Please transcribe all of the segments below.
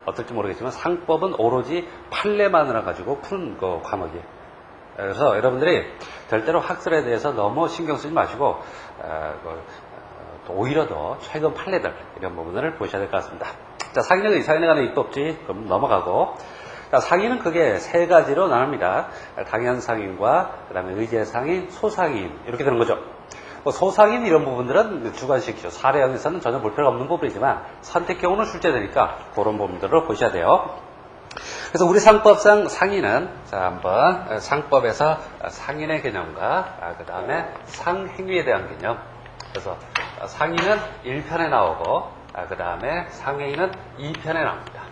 어떨지 모르겠지만 상법은 오로지 판례만으로 가지고 푸는 그 과목이에요. 그래서 여러분들이 절대로 학설에 대해서 너무 신경 쓰지 마시고 오히려 더 최근 판례들 이런 부분을 보셔야 될 것 같습니다. 자, 상인의 의사인에 관한 입법주의 그럼 넘어가고, 자, 상인은 크게 세 가지로 나눕니다. 당연상인과 그다음에 의제상인, 소상인 이렇게 되는 거죠. 소상인 이런 부분들은 주관식이죠. 사례형에서는 전혀 볼 필요가 없는 부분이지만 선택 경우는 출제되니까 그런 부분들을 보셔야 돼요. 그래서 우리 상법상 상인은, 자, 한번 상법에서 상인의 개념과 그 다음에 상행위에 대한 개념. 그래서 상인은 1편에 나오고 그 다음에 상행위는 2편에 나옵니다.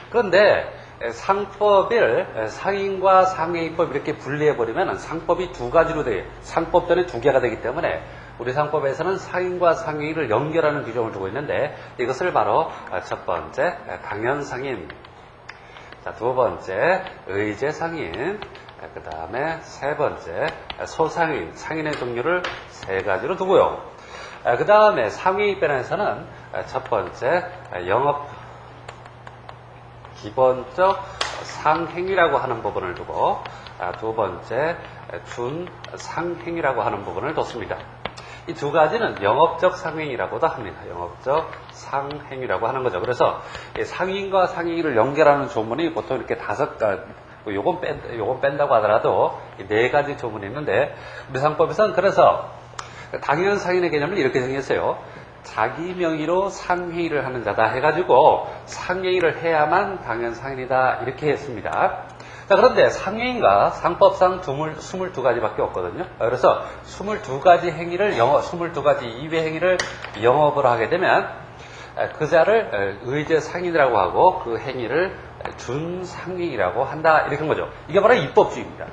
그런데 상법을 상인과 상행위법 이렇게 분리해버리면 상법이 두 가지로 돼요. 상법전에 두 개가 되기 때문에 우리 상법에서는 상인과 상행위를 연결하는 규정을 두고 있는데, 이것을 바로 첫 번째 당연상인, 자, 두 번째 의제상인, 그 다음에 세 번째 소상인, 상인의 종류를 세 가지로 두고요. 그 다음에 상행위편에서는 첫 번째 영업 기본적 상행위라고 하는 부분을 두고, 두 번째 준상행위라고 하는 부분을 뒀습니다. 이 두 가지는 영업적 상행위라고도 합니다. 영업적 상행위라고 하는 거죠. 그래서 상인과 상행위를 연결하는 조문이 보통 이렇게 5가지, 요건 뺀다고 하더라도 네 가지 조문이 있는데, 우리 상법에서는 그래서 당연 상인의 개념을 이렇게 정했어요. 자기 명의로 상행위를 하는 자다 해가지고 상행위를 해야만 당연 상인이다 이렇게 했습니다. 자, 그런데 상행위가 상법상 22가지밖에 없거든요. 그래서 22가지 행위를 22가지 이외 행위를 영업을 하게 되면 그 자를 의제 상인이라고 하고 그 행위를 준상행위라고 한다 이렇게 한 거죠. 이게 바로 입법주의입니다.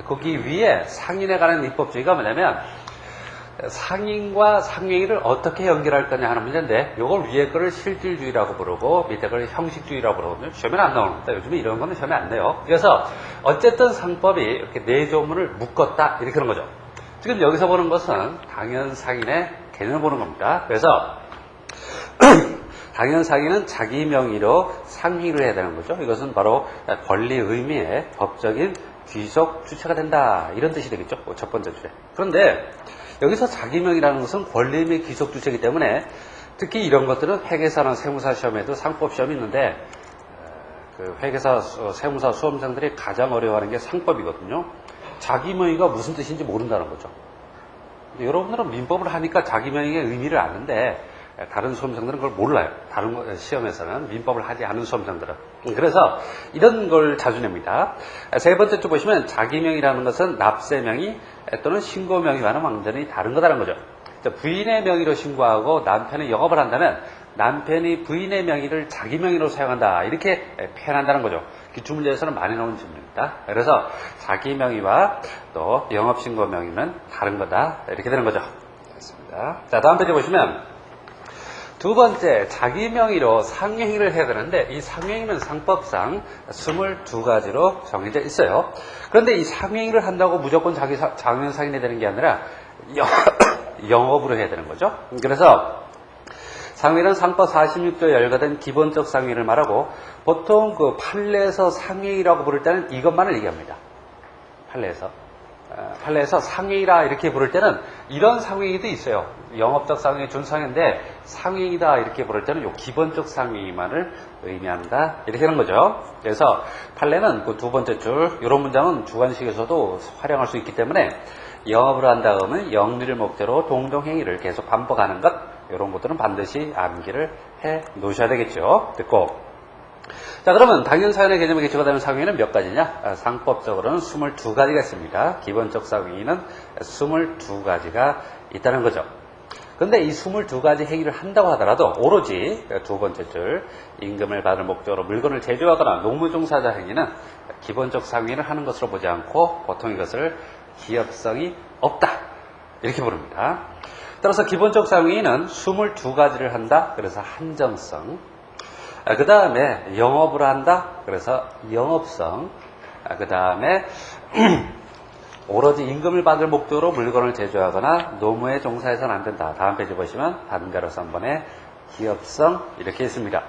거기 위에 상인에 관한 입법주의가 뭐냐면 상인과 상행위를 어떻게 연결할 거냐 하는 문제인데, 요걸 위에 거를 실질주의라고 부르고 밑에 거를 형식주의라고 부르거든요. 시험에 안 나옵니다. 요즘에 이런 거는 시험에 안 돼요. 그래서 어쨌든 상법이 이렇게 네 조문을 묶었다 이렇게 하는 거죠. 지금 여기서 보는 것은 당연상인의 개념을 보는 겁니다. 그래서 당연상인은 자기 명의로 상행위를 해야 되는 거죠. 이것은 바로 권리 의미의 법적인 귀속 주체가 된다 이런 뜻이 되겠죠. 첫 번째 주제. 그런데 여기서 자기 명의라는 것은 권리 의미의 귀속 주체이기 때문에 특히 이런 것들은 회계사나 세무사 시험에도 상법 시험이 있는데, 그 회계사 세무사 수험생들이 가장 어려워하는 게 상법이거든요. 자기 명의가 무슨 뜻인지 모른다는 거죠. 근데 여러분들은 민법을 하니까 자기 명의의 의미를 아는데 다른 수험생들은 그걸 몰라요. 다른 시험에서는 민법을 하지 않은 수험생들은. 그래서 이런 걸 자주 냅니다. 세 번째 쪽 보시면 자기명의라는 것은 납세명의 또는 신고명의와는 완전히 다른 거다라는 거죠. 부인의 명의로 신고하고 남편이 영업을 한다면 남편이 부인의 명의를 자기 명의로 사용한다 이렇게 표현한다는 거죠. 기출문제에서는 많이 나오는 질문입니다. 그래서 자기 명의와 또 영업신고 명의는 다른 거다 이렇게 되는 거죠. 됐습니다. 자, 다음 페이지 보시면 두 번째, 자기 명의로 상행위를 해야 되는데, 이 상행위는 상법상 22가지로 정해져 있어요. 그런데 이 상행위를 한다고 무조건 당연 상인이 되는 게 아니라 영업으로 해야 되는 거죠. 그래서 상행위는 상법 46조에 열거된 기본적 상행위를 말하고, 보통 그 판례에서 상행위라고 부를 때는 이것만을 얘기합니다. 판례에서 상행위라 이렇게 부를 때는 이런 상행위도 있어요. 영업적 상행위, 준상행위인데 상행위다 이렇게 부를 때는 요 기본적 상행위만을 의미한다 이렇게 하는 거죠. 그래서 판례는 그 두 번째 줄, 이런 문장은 주관식에서도 활용할 수 있기 때문에 영업을 한 다음은 영리를 목적으로 동종행위를 계속 반복하는 것, 이런 것들은 반드시 암기를 해 놓으셔야 되겠죠. 듣고, 자, 그러면 당연사연의 개념에 기초가 되는 상행위는 몇 가지냐? 상법적으로는 22가지가 있습니다. 기본적 상행위는 22가지가 있다는 거죠. 그런데 이 22가지 행위를 한다고 하더라도 오로지 두 번째 줄 임금을 받을 목적으로 물건을 제조하거나 노무종사자 행위는 기본적 상행위를 하는 것으로 보지 않고 보통 이것을 기업성이 없다 이렇게 부릅니다. 따라서 기본적 상행위는 22가지를 한다. 그래서 한정성. 그 다음에 영업을 한다. 그래서 영업성. 그 다음에 오로지 임금을 받을 목적으로 물건을 제조하거나 노무에 종사해서는 안 된다. 다음 페이지 보시면 반가로 3번에 기업성 이렇게 있습니다.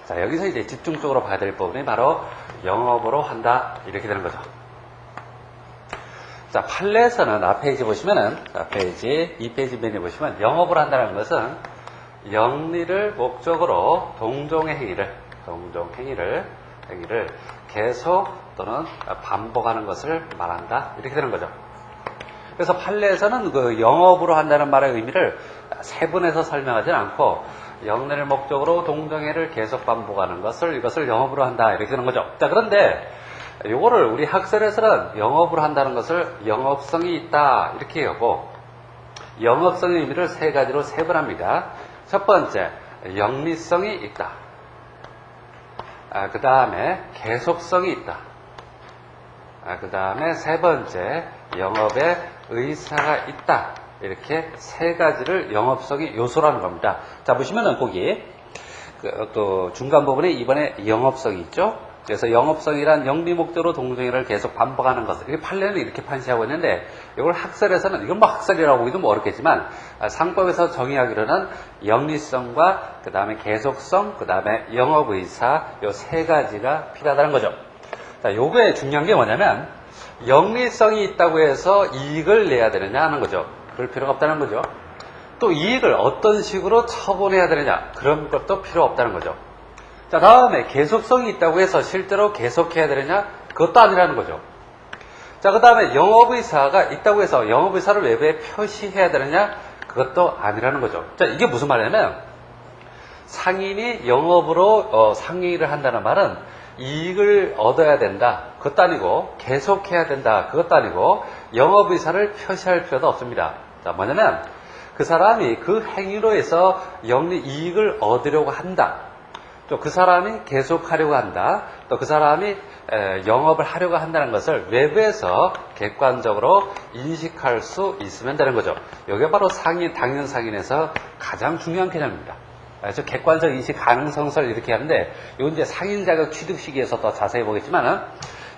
자, 여기서 이제 집중적으로 봐야 될 부분이 바로 영업으로 한다. 이렇게 되는 거죠. 자, 판례에서는 앞페이지 보시면은, 앞페이지, 2페이지 메뉴 보시면 영업을 한다는 것은 영리를 목적으로 동종행위를 계속 또는 반복하는 것을 말한다. 이렇게 되는 거죠. 그래서 판례에서는 그 영업으로 한다는 말의 의미를 세분해서 설명하지는 않고 영리를 목적으로 동종행위를 계속 반복하는 이것을 영업으로 한다. 이렇게 되는 거죠. 자, 그런데 요거를 우리 학설에서는 영업으로 한다는 것을 영업성이 있다. 이렇게 하고 영업성의 의미를 세 가지로 세분합니다. 첫 번째, 영리성이 있다. 그 다음에 계속성이 있다. 그 다음에 세 번째, 영업의 의사가 있다. 이렇게 세 가지를 영업성의 요소라는 겁니다. 자, 보시면은 거기 또 중간 부분에 이번에 영업성이 있죠. 그래서 영업성이란 영리 목적으로 동종행위를 계속 반복하는 것. 이게 판례는 이렇게 판시하고 있는데, 이걸 학설에서는, 이건 뭐 학설이라고 보기도 뭐 어렵겠지만, 상법에서 정의하기로는 영리성과 그 다음에 계속성, 그 다음에 영업의사, 요 세 가지가 필요하다는 거죠. 자, 요거에 중요한 게 뭐냐면, 영리성이 있다고 해서 이익을 내야 되느냐 하는 거죠. 그럴 필요가 없다는 거죠. 또 이익을 어떤 식으로 처분해야 되느냐, 그런 것도 필요 없다는 거죠. 자, 다음에 계속성이 있다고 해서 실제로 계속해야 되느냐? 그것도 아니라는 거죠. 자, 그 다음에 영업의사가 있다고 해서 영업의사를 외부에 표시해야 되느냐? 그것도 아니라는 거죠. 자, 이게 무슨 말이냐면 상인이 영업으로 상행위를 한다는 말은 이익을 얻어야 된다. 그것도 아니고 계속해야 된다. 그것도 아니고 영업의사를 표시할 필요도 없습니다. 자, 뭐냐면 그 사람이 그 행위로 해서 이익을 얻으려고 한다. 또 그 사람이 계속하려고 한다. 또 그 사람이 영업을 하려고 한다는 것을 외부에서 객관적으로 인식할 수 있으면 되는 거죠. 이게 바로 당연 상인에서 가장 중요한 개념입니다. 저 객관적 인식 가능성설 이렇게 하는데, 이건 이제 상인 자격 취득 시기에서 더 자세히 보겠지만은,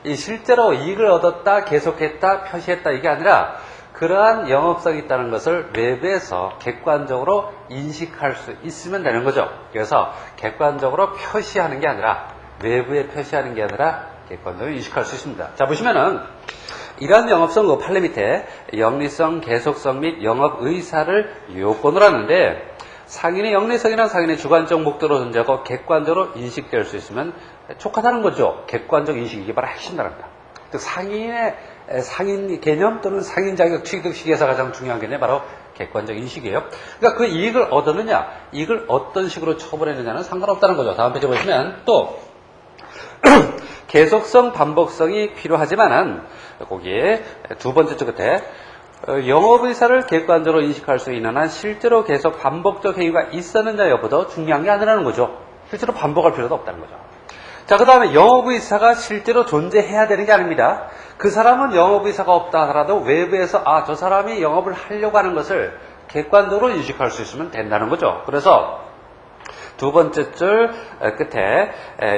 이 실제로 이익을 얻었다, 계속했다, 표시했다 이게 아니라 그러한 영업성이 있다는 것을 외부에서 객관적으로 인식할 수 있으면 되는 거죠. 그래서 객관적으로 표시하는 게 아니라, 외부에 표시하는 게 아니라 객관적으로 인식할 수 있습니다. 자, 보시면은 이러한 영업성 그 판례 밑에 영리성, 계속성 및 영업의사를 요건으로 하는데, 상인의 영리성이나 상인의 주관적 목적으로 존재하고 객관적으로 인식될 수 있으면 촉하다는 거죠. 객관적 인식, 이게 바로 핵심이랍니다. 즉 상인 개념 또는 상인 자격 취득 시기에서 가장 중요한 개념이 바로 객관적 인식이에요. 그러니까 그 이익을 얻느냐, 이익을 어떤 식으로 처분했느냐는 상관없다는 거죠. 다음 페이지 보시면 또 계속성, 반복성이 필요하지만은 거기에 두 번째 줄 끝에 영업의사를 객관적으로 인식할 수 있는 한 실제로 계속 반복적 행위가 있었느냐 여부도 중요한 게 아니라는 거죠. 실제로 반복할 필요도 없다는 거죠. 자, 그 다음에 영업의사가 실제로 존재해야 되는 게 아닙니다. 그 사람은 영업의사가 없다 하더라도 외부에서 저 사람이 영업을 하려고 하는 것을 객관적으로 인식할 수 있으면 된다는 거죠. 그래서 두 번째 줄 끝에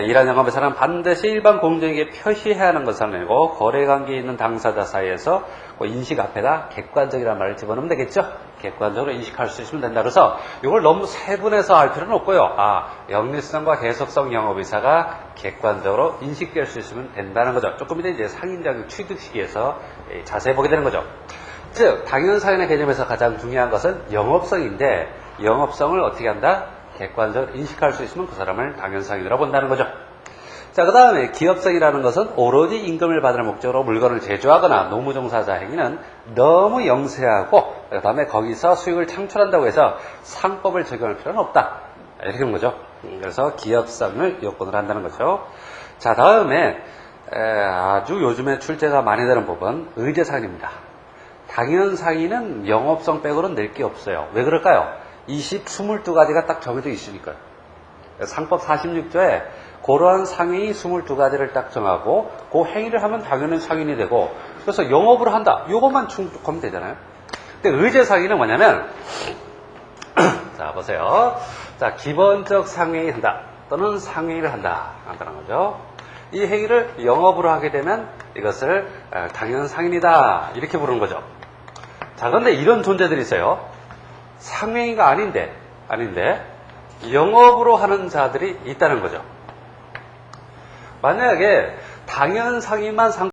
이러한 영업의사는 반드시 일반 공정에게 표시해야 하는 것을 아니고 거래관계에 있는 당사자 사이에서 인식 앞에다 객관적이라는 말을 집어넣으면 되겠죠. 객관적으로 인식할 수 있으면 된다. 그래서 이걸 너무 세분해서 할 필요는 없고요. 영리성과 계속성 영업의사가 객관적으로 인식될 수 있으면 된다는 거죠. 조금 이제 상인자격 취득 시기에서 자세히 보게 되는 거죠. 즉 당연상인의 개념에서 가장 중요한 것은 영업성인데, 영업성을 어떻게 한다? 객관적으로 인식할 수 있으면 그 사람을 당연상인으로 본다는 거죠. 자, 그 다음에 기업성이라는 것은 오로지 임금을 받을 목적으로 물건을 제조하거나 노무종사자 행위는 너무 영세하고, 그 다음에 거기서 수익을 창출한다고 해서 상법을 적용할 필요는 없다. 이렇게 되는 거죠. 그래서 기업성을 요건으로 한다는 거죠. 자, 다음에 아주 요즘에 출제가 많이 되는 부분, 의제상인입니다. 당연상인은 영업성 빼고는 낼 게 없어요. 왜 그럴까요? 22가지가 딱 정해져 있으니까요. 상법 46조에 그러한 상행위 22가지를 딱 정하고 그 행위를 하면 당연히 상인이 되고, 그래서 영업을 한다. 이것만 충족하면 되잖아요. 근데 의제상인은 뭐냐면 자, 보세요. 자, 기본적 상행위 한다 또는 상행위를 한다 한다는 거죠. 이 행위를 영업으로 하게 되면 이것을 당연 상인이다 이렇게 부르는 거죠. 자, 그런데 이런 존재들이 있어요. 상행위가 아닌데 영업으로 하는 자들이 있다는 거죠. 만약에 당연상임한